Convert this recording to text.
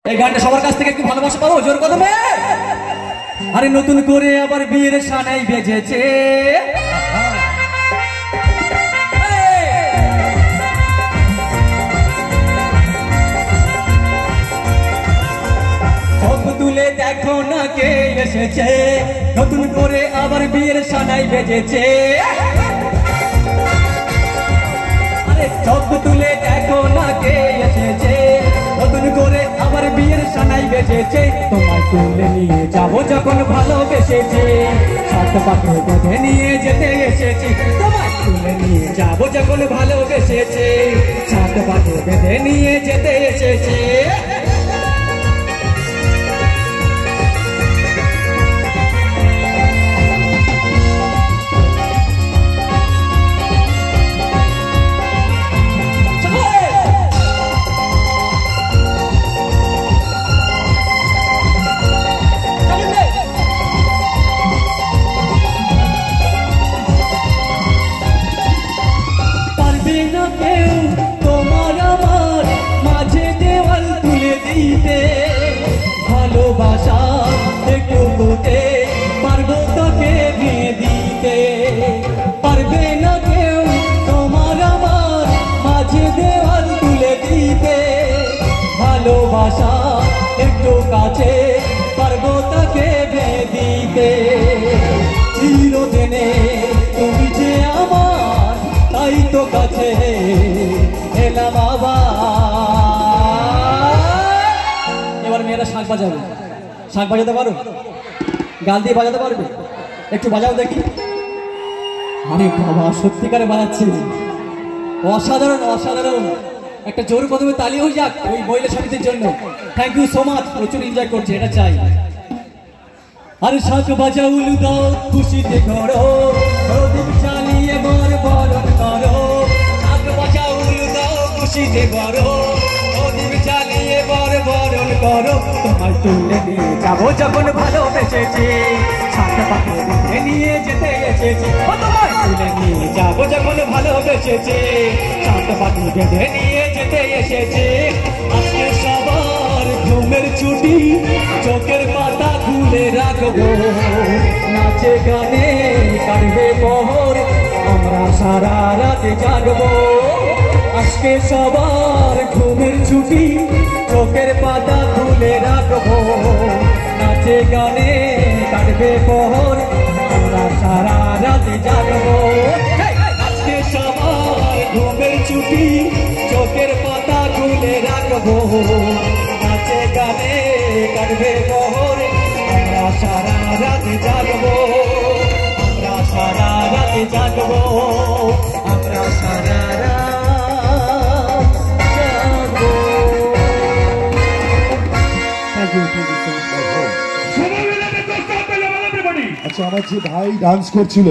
এই গানটা সবার কাছ থেকে একটু ভালোবাসা পাবো জোর কদমে। আরে নতুন করে আবার বিয়ের সানাই বেজেছে, চোখ তুলে দেখো না কে এসেছে, নতুন করে আবার বিয়ের সানাই বেজেছে। আরে চোখ তুলে দেখো না কে এসেছে, নতুন করে আবার বিয়ের সানাই বেজেছে। তোমায় তুলে নিয়ে যাবো যখন ভালোবেসেছে, সাত পাখে বেঁধে নিয়ে যেতে এসেছি। তোমায় তুলে নিয়ে যাবো যখন ভালোবেসেছে, সাত পাখে বেঁধে নিয়ে যেতে এসেছে। ভালোবাসা একটু হতে পারবো তোকে দিয়ে দিতে, পারবে না কেউ তোমার আমার মাঝে দেওয়াল তুলে দিতে। ভালোবাসা একটু কাছে পারবো তোকে দিয়ে দিতে। চিরদিনে তুমি যে আমার, তাই তো কাছে এলাম আবার। এবার মেয়েরা শাঁখ বাজাবে, শাঁখ বাজাতে পারো? গাল দিয়ে বাজাতে পারবে? একটু বাজাও দেখি। আরে বাবা, সত্যিকারে বাজাচ্ছে, অসাধারণ অসাধারণ। একটা জোর কদমে তালি হয়ে যাক ওই মহিলা সমিতির জন্য। থ্যাংক ইউ সো মাচ, প্রচুর এনজয় করছে, এটা চাই। আরে শাঁখ বাজাও, উলু দাও, খুশিতে করো, প্রদীপ জ্বালিয়ে বর বরণ করো। শাঁখ বাজাও, উলু দাও, খুশিতে করো, প্রদীপ জ্বালিয়ে বর বরণ করো। তোমায় তুলে নিয়ে যাবো যখন ভালোবেসেছি, সাত পাখে বেঁধে নিয়ে যেতে এসেছি। তোমায় তুলে নিয়ে যাবো যখন ভালোবেসেছি, সাত পাখে বেঁধে নিয়ে যেতে এসেছি। আজকে সবার ঘুমের ছুটি, চোখের পাতা খুলে রাখবো, নাচে গানে কাটবে পহর, আমরা সারা রাত জাগবো। আজকে সবার ঘুমের ছুটি, চোখের পাতা খুলে রাখবো, নাচে গানে কাটবে পহর, আমরা সারা রাত জাগবো। আজকে সবার ঘুমের ছুটি, চোখের পাতা খুলে রাখবো, নাচে গানে কাটবে পহর, আমরা সারা রাত জাগবো, আমরা সারা রাত জাগবো, আমরা সারা রাত। আচ্ছা, আমার যে ভাই ডান্স করছিল